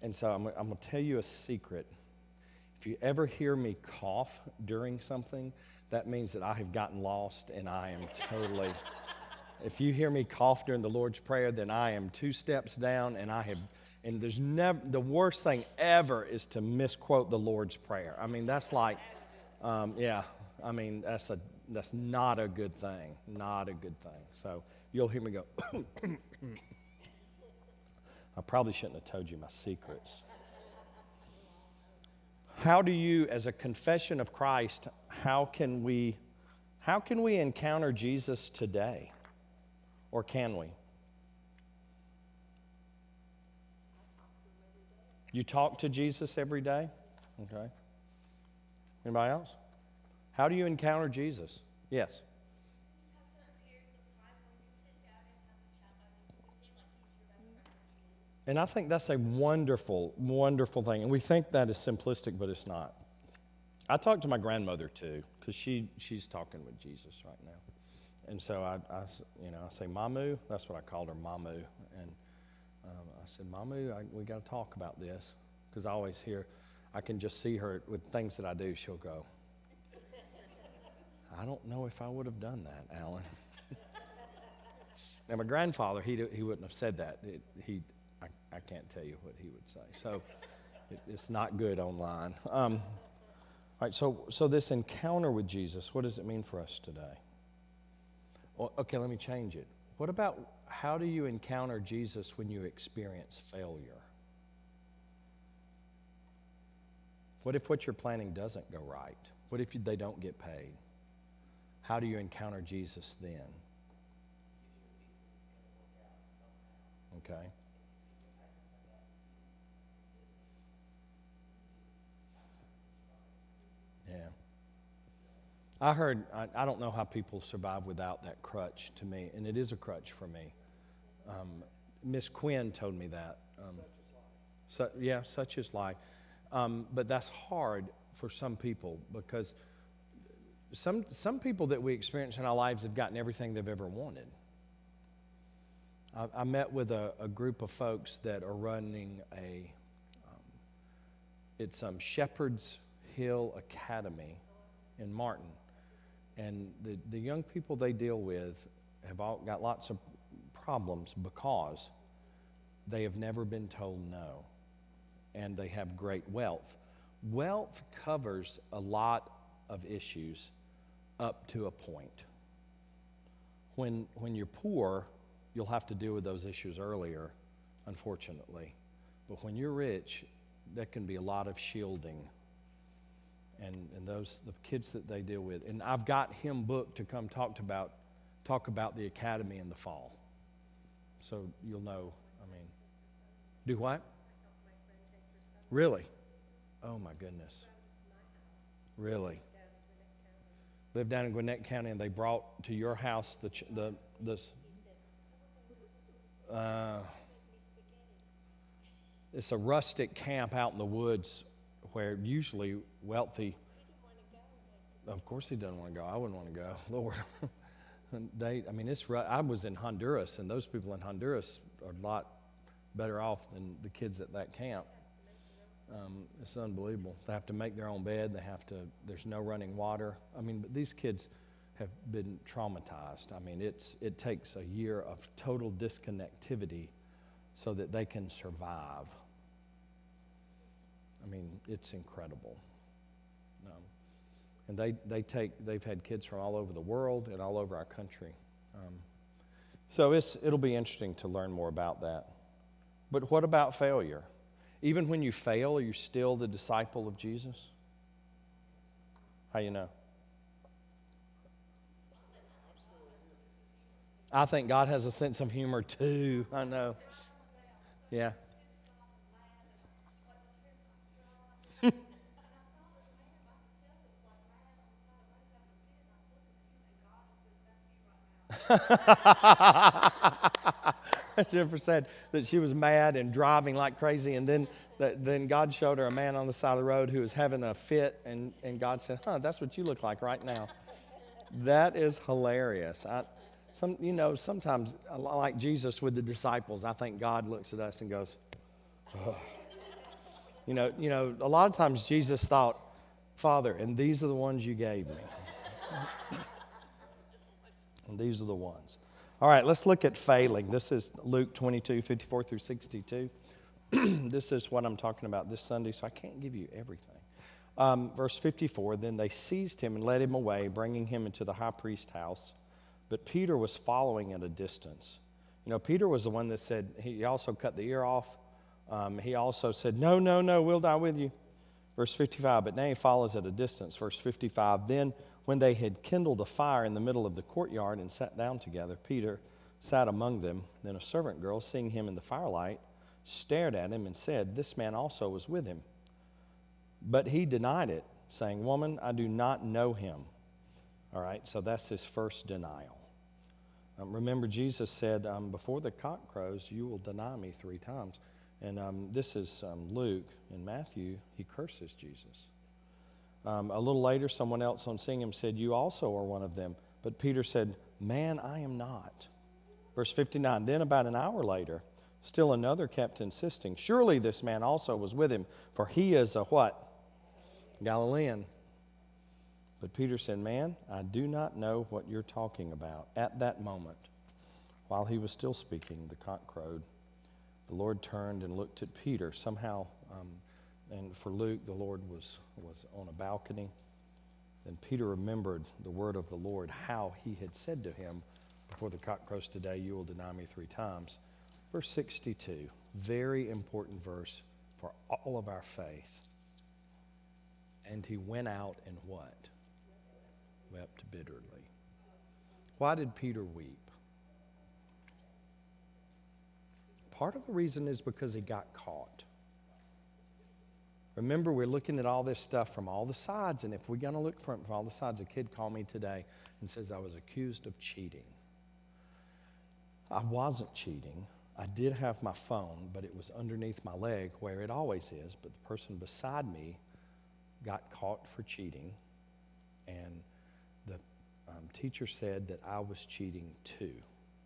And so I'm going to tell you a secret. If you ever hear me cough during something, that means that I have gotten lost and I am totally... If you hear me cough during the Lord's Prayer, then I am 2 steps down, and there's never, the worst thing ever is to misquote the Lord's Prayer. I mean, that's like, I mean, that's not a good thing, not a good thing. So you'll hear me go, I probably shouldn't have told you my secrets. How do you, as a confession of Christ, how can we encounter Jesus today? Or can we? You talk to Jesus every day? Okay. Anybody else? How do you encounter Jesus? Yes. And I think that's a wonderful, wonderful thing. And we think that is simplistic, but it's not. I talk to my grandmother too, because she's talking with Jesus right now. And so I say, Mamu. That's what I called her, Mamu. And I said, Mamu, we got to talk about this. Because I always hear, I can just see her with things that I do. She'll go, I don't know if I would have done that, Alan. Now, my grandfather, he wouldn't have said that. I can't tell you what he would say. So it's not good online. All right, so this encounter with Jesus, what does it mean for us today? Well, okay, let me change it. What about how do you encounter Jesus when you experience failure? What if what you're planning doesn't go right? What if they don't get paid? How do you encounter Jesus then? Okay. Yeah. I heard, I don't know how people survive without that crutch to me, and it is a crutch for me. Miss Quinn told me that. Such is life. But that's hard for some people because some people that we experience in our lives have gotten everything they've ever wanted. I met with a group of folks that are running it's Shepherd's Hill Academy in Martin. And the young people they deal with have all got lots of problems because they have never been told no. And they have great wealth. Wealth covers a lot of issues up to a point. When you're poor, you'll have to deal with those issues earlier, unfortunately. But when you're rich, there can be a lot of shielding. And the kids that they deal with. And I've got him booked to come talk about the academy in the fall. So you'll know, do what? Really? Oh my goodness. Really? Lived down in Gwinnett County, and they brought to your house it's a rustic camp out in the woods where usually wealthy. Of course he doesn't want to go. I wouldn't want to go. Lord. I was in Honduras, and those people in Honduras are a lot better off than the kids at that camp. It's unbelievable. They have to make their own bed. There's no running water. But these kids have been traumatized. It takes a year of total disconnectivity so that they can survive. I mean, it's incredible. And they've had kids from all over the world and all over our country. So it'll be interesting to learn more about that. But what about failure? Even when you fail, are you still the disciple of Jesus? How you know? I think God has a sense of humor too. I know. Yeah. Jennifer said that she was mad and driving like crazy, and then God showed her a man on the side of the road who was having a fit, and God said, that's what you look like right now. That is hilarious. Sometimes, like Jesus with the disciples, I think God looks at us and goes, oh. A lot of times Jesus thought, Father, and these are the ones you gave me. And these are the ones. All right, let's look at failing. This is Luke 22, 54 through 62. This is what I'm talking about this Sunday, so I can't give you everything. Verse 54, then they seized him and led him away, bringing him into the high priest's house. But Peter was following at a distance. Peter was the one that said, he also cut the ear off. He also said, no, we'll die with you. Verse 55, but now he follows at a distance. Verse 55, then when they had kindled a fire in the middle of the courtyard and sat down together, Peter sat among them. Then a servant girl, seeing him in the firelight, stared at him and said, this man also was with him. But he denied it, saying, woman, I do not know him. All right, so that's his first denial. Remember, Jesus said, before the cock crows, you will deny me 3 times. And this is Luke. In Matthew, he curses Jesus. A little later, someone else on seeing him said, you also are one of them. But Peter said, man, I am not. Verse 59, then about an hour later, still another kept insisting, surely this man also was with him, for he is a what? Galilean. But Peter said, man, I do not know what you're talking about. At that moment, while he was still speaking, the cock crowed. The Lord turned and looked at Peter. Somehow, and for Luke, the Lord was on a balcony. Then Peter remembered the word of the Lord, how he had said to him, before the cock crows today, you will deny me 3 times. Verse 62, very important verse for all of our faith. And he went out and what? Wept bitterly. Why did Peter weep? Part of the reason is because he got caught. Remember, we're looking at all this stuff from all the sides, and if we're going to look from all the sides, a kid called me today and says I was accused of cheating. I wasn't cheating. I did have my phone, but it was underneath my leg where it always is, but the person beside me got caught for cheating, and the teacher said that I was cheating too,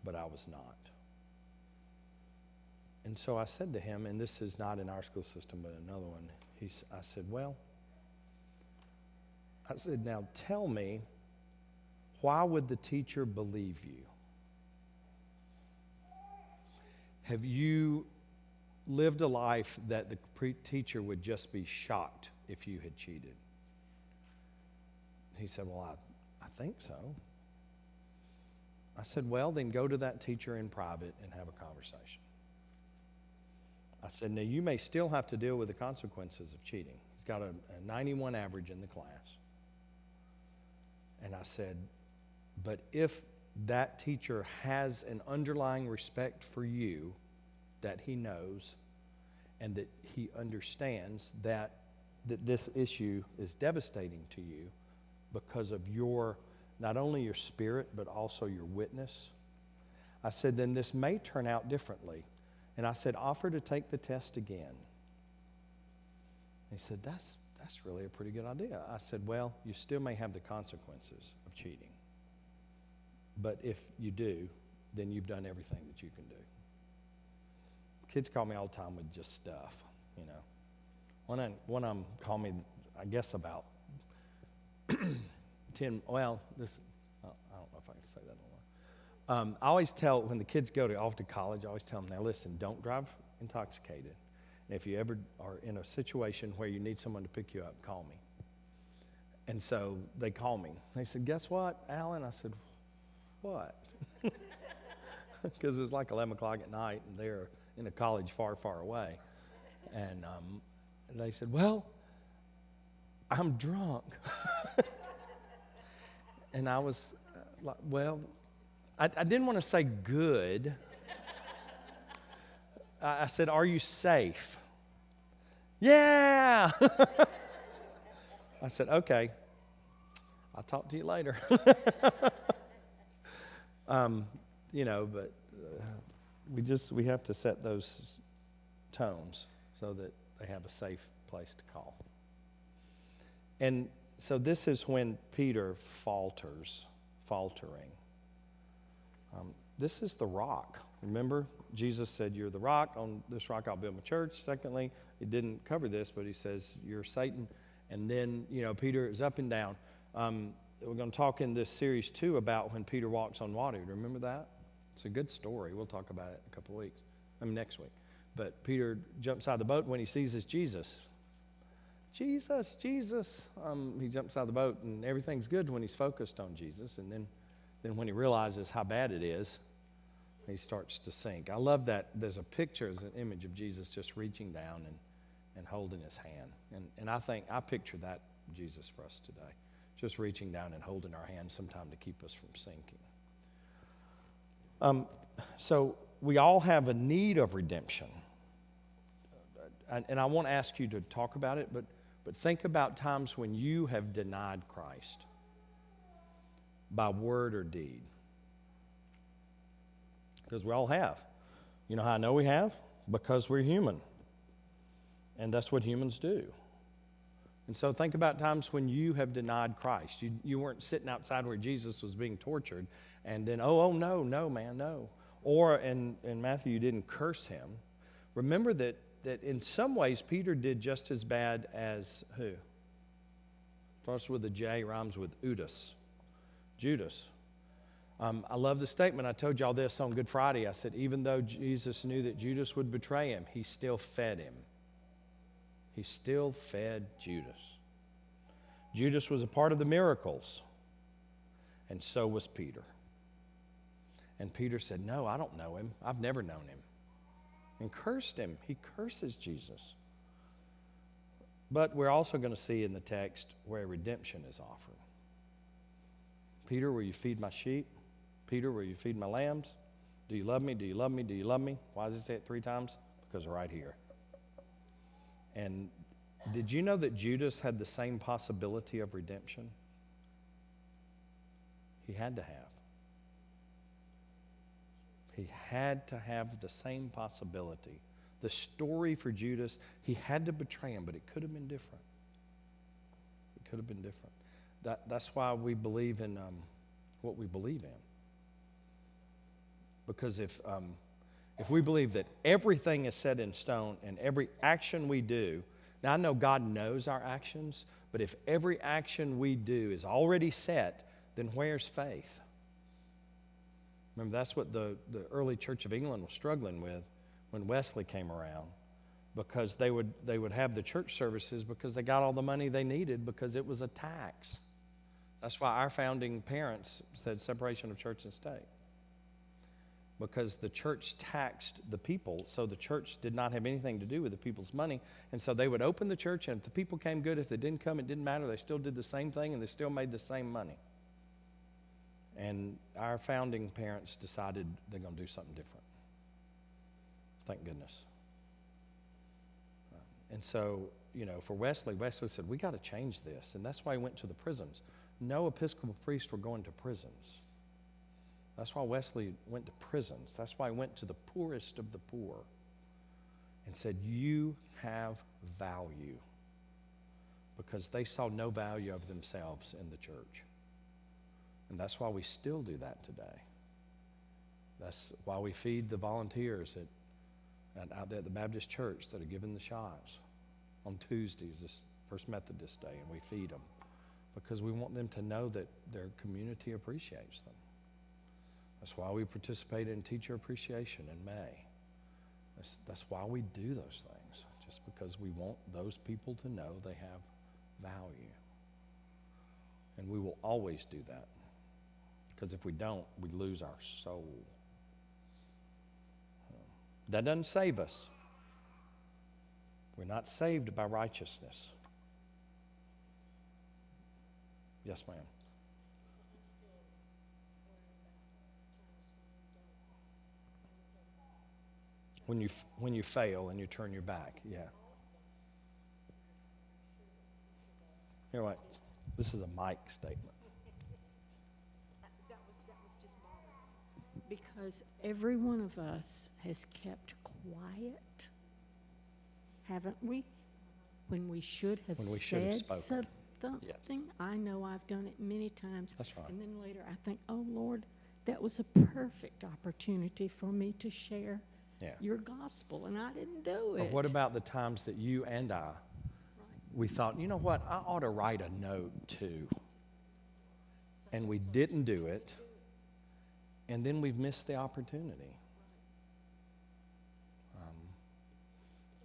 but I was not. And so I said to him, and this is not in our school system, but another one, I said, now tell me, why would the teacher believe you? Have you lived a life that the teacher would just be shocked if you had cheated? He said, well, I think so. I said, well, then go to that teacher in private and have a conversation. I said, now you may still have to deal with the consequences of cheating. He's got a 91 average in the class. And I said, but if that teacher has an underlying respect for you that he knows and that he understands that this issue is devastating to you because of not only your spirit, but also your witness, I said, then this may turn out differently. And I said, offer to take the test again. He said, that's really a pretty good idea. I said, well, you still may have the consequences of cheating. But if you do, then you've done everything that you can do. Kids call me all the time with just stuff, One of them called me, I guess, about 10, I don't know if I can say that. I always tell, when the kids go off to college, I always tell them, now listen, don't drive intoxicated. And if you ever are in a situation where you need someone to pick you up, call me. And so they call me. They said, guess what, Alan? I said, what? Because it was like 11 o'clock at night, and they're in a college far, far away. And they said, well, I'm drunk. And I was like, well, I didn't want to say good. I said, are you safe? Yeah. I said, okay, I'll talk to you later. But we have to set those tones so that they have a safe place to call. And so this is when Peter faltering. This is the rock. Remember, Jesus said, you're the rock. On this rock I'll build my church. Secondly, he didn't cover this, but he says, you're Satan. And then, Peter is up and down. We're going to talk in this series, too, about when Peter walks on water. Remember that? It's a good story. We'll talk about it in a couple of weeks. Next week. But Peter jumps out of the boat when he sees his Jesus. Jesus. He jumps out of the boat, and everything's good when he's focused on Jesus. And then when he realizes how bad it is, he starts to sink. I love that there's a picture, there's an image of Jesus just reaching down and holding his hand. And I picture that Jesus for us today, just reaching down and holding our hand sometime to keep us from sinking. So we all have a need of redemption. And I won't ask you to talk about it, but think about times when you have denied Christ by word or deed. Because we all have. You know how I know we have? Because we're human. And that's what humans do. And so think about times when you have denied Christ. You weren't sitting outside where Jesus was being tortured and then, no, man, no. Or in Matthew, you didn't curse him. Remember that in some ways, Peter did just as bad as who? Starts with a J, rhymes with Judas. I love the statement. I told y'all this on Good Friday. I said, even though Jesus knew that Judas would betray him, he still fed him. He still fed Judas. Judas was a part of the miracles, and so was Peter. And Peter said, no, I don't know him. I've never known him. And cursed him. He curses Jesus. But we're also going to see in the text where redemption is offered. Peter, will you feed my sheep? Peter, will you feed my lambs? Do you love me? Do you love me? Do you love me? Why does he say it 3 times? Because right here. And did you know that Judas had the same possibility of redemption? He had to have. He had to have the same possibility. The story for Judas, he had to betray him, but it could have been different. It could have been different. That's why we believe in what we believe in. Because if we believe that everything is set in stone and every action we do, now I know God knows our actions, but if every action we do is already set, then where's faith? Remember, that's what the early Church of England was struggling with when Wesley came around, because they would have the church services because they got all the money they needed because it was a tax. That's why our founding parents said separation of church and state. Because the church taxed the people, so the church did not have anything to do with the people's money. And so they would open the church, and if the people came good, if they didn't come, it didn't matter. They still did the same thing, and they still made the same money. And our founding parents decided they're going to do something different. Thank goodness. And so, for Wesley said, we got to change this. And that's why he went to the prisons. No Episcopal priests were going to prisons. That's why Wesley went to prisons. That's why he went to the poorest of the poor and said, you have value. Because they saw no value of themselves in the church. And that's why we still do that today. That's why we feed the volunteers out there at the Baptist church that are giving the shots on Tuesdays, this First Methodist Day, and we feed them because we want them to know that their community appreciates them. That's why we participate in Teacher Appreciation in May. That's why we do those things, just because we want those people to know they have value. And we will always do that. Because if we don't, we lose our soul. That doesn't save us. We're not saved by righteousness. Yes, ma'am. When you fail and you turn your back, yeah. Here, what? This is a mic statement. That was just mine. Because every one of us has kept quiet, haven't we? When we should have When we should have said spoken. something. I know I've done it many times. That's right. And then later I think, oh Lord, that was a perfect opportunity for me to share Yeah. your gospel, and I didn't do But it. what about the times that you and I, we thought, you know what, I ought to write a note too. And we didn't do it. And then we've missed the opportunity.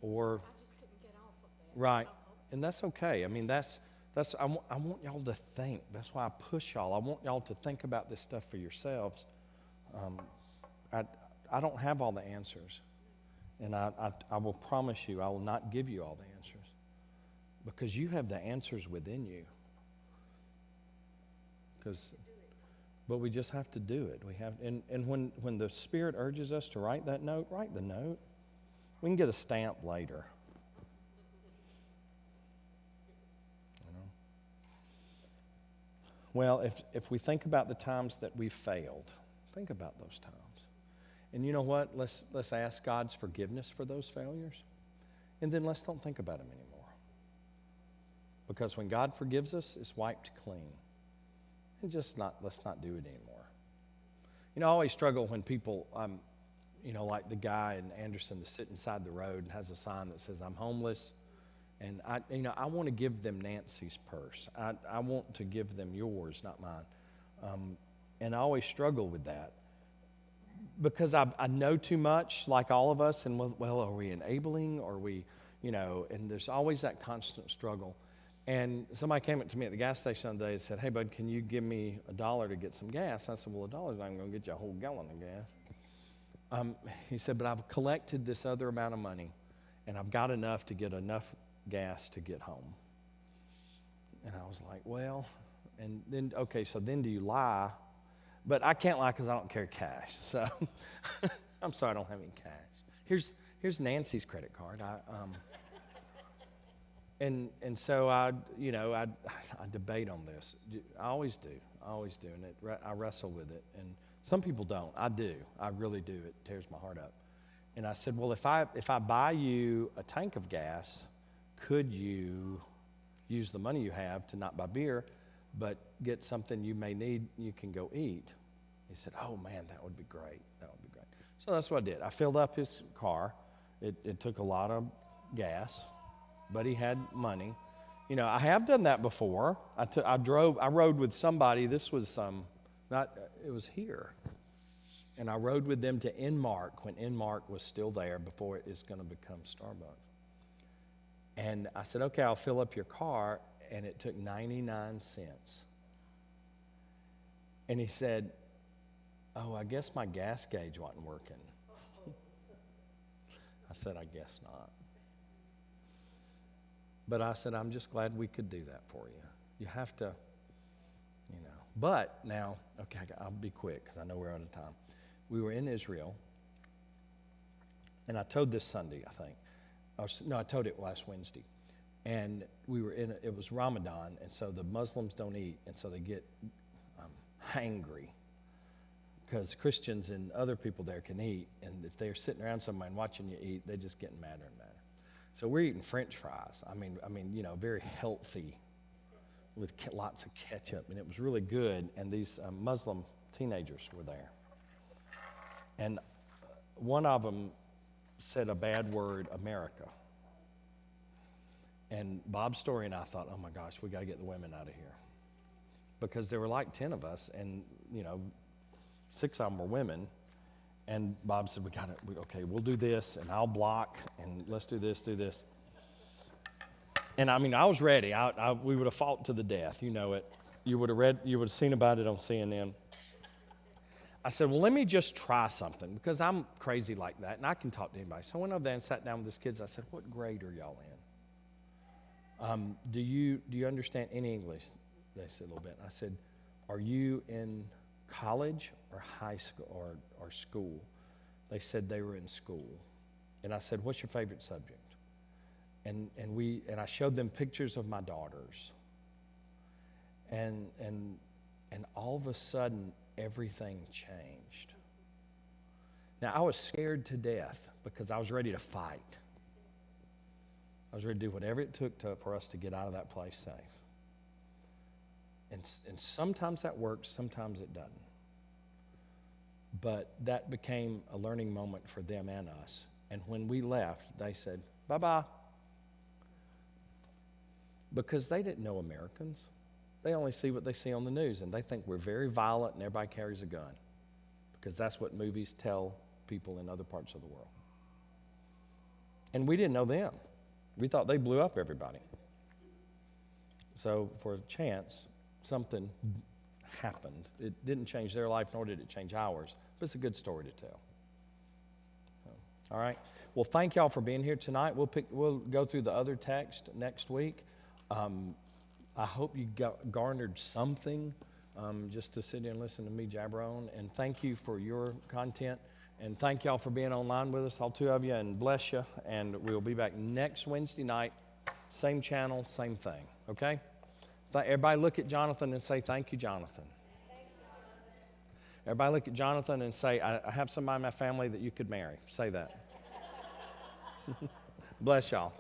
Or, I just couldn't get off of that. right. And that's okay. I mean, I want y'all to think. That's why I push y'all. I want y'all to think about this stuff for yourselves. I don't have all the answers. And I will promise you, I will not give you all the answers. Because you have the answers within you. But we just have to do it. We have, and when the Spirit urges us to write that note, write the note. We can get a stamp later. You know? Well, if we think about the times that we failed, think about those times. And you know what? Let's ask God's forgiveness for those failures. And then let's don't think about them anymore. Because when God forgives us, it's wiped clean. And let's not do it anymore. You know, I always struggle when people, like the guy in Anderson that sits inside the road and has a sign that says, I'm homeless. And I want to give them Nancy's purse. I want to give them yours, not mine. And I always struggle with that. Because I know too much, like all of us, and well, are we enabling? Or are we, and there's always that constant struggle. And somebody came up to me at the gas station one day and said, hey, bud, can you give me $1 to get some gas? I said, well, $1's not going to get you a whole gallon of gas. He said, but I've collected this other amount of money, and I've got enough to get enough gas to get home. And I was like, well, and then, okay, so then do you lie? But I can't lie because I don't carry cash. So I'm sorry, I don't have any cash. Here's Nancy's credit card. And so I debate on this. I always do, and I wrestle with it. And some people don't. I do. I really do. It tears my heart up. And I said, well, if I buy you a tank of gas, could you use the money you have to not buy beer, but get something you may need you can go eat? He said, oh man, that would be great. That would be great. So that's what I did. I filled up his car. It took a lot of gas, but he had money. I have done that before. I rode with somebody. This was it was here. And I rode with them to Enmark when Enmark was still there before it is going to become Starbucks. And I said, okay, I'll fill up your car. And it took 99 cents. And he said, oh, I guess my gas gauge wasn't working. I said, I guess not. But I said, I'm just glad we could do that for you. You have to, But now, okay, I'll be quick because I know we're out of time. We were in Israel, and I told this Sunday, I think. I told it last Wednesday. And we were it was Ramadan, and so the Muslims don't eat, and so they get hangry because Christians and other people there can eat, and if they're sitting around somebody and watching you eat, they're just getting madder and madder. So we're eating French fries. I mean, very healthy with lots of ketchup, and it was really good. And these Muslim teenagers were there, and one of them said a bad word, America. And Bob Story and I thought, oh my gosh, we got to get the women out of here. Because there were like 10 of us, and 6 of them were women. And Bob said, okay, we'll do this, and I'll block, and let's do this, do this. And I mean, I was ready. We would have fought to the death. You know it. You would have seen about it on CNN. I said, well, let me just try something, because I'm crazy like that, and I can talk to anybody. So I went over there and sat down with these kids. I said, what grade are y'all in? Do you understand any English? They said a little bit. I said, are you in college or high school or school? They said they were in school. And I said, what's your favorite subject? And I showed them pictures of my daughters. And all of a sudden, everything changed. Now, I was scared to death because I was ready to fight. I was ready to do whatever it took for us to get out of that place safe. And sometimes that works, sometimes it doesn't. But that became a learning moment for them and us. And when we left, they said, bye-bye. Because they didn't know Americans. They only see what they see on the news, and they think we're very violent and everybody carries a gun. Because that's what movies tell people in other parts of the world. And we didn't know them. We thought they blew up everybody. So for a chance, something happened. It didn't change their life, nor did it change ours, but it's a good story to tell. All right. Well, thank y'all for being here tonight. We'll go through the other text next week. I hope you garnered something just to sit here and listen to me jabber on. And thank you for your content. And thank y'all for being online with us, all two of you, and bless you. And we'll be back next Wednesday night, same channel, same thing. Okay? Everybody look at Jonathan and say, thank you, Jonathan. Everybody look at Jonathan and say, I have somebody in my family that you could marry. Say that. Bless y'all.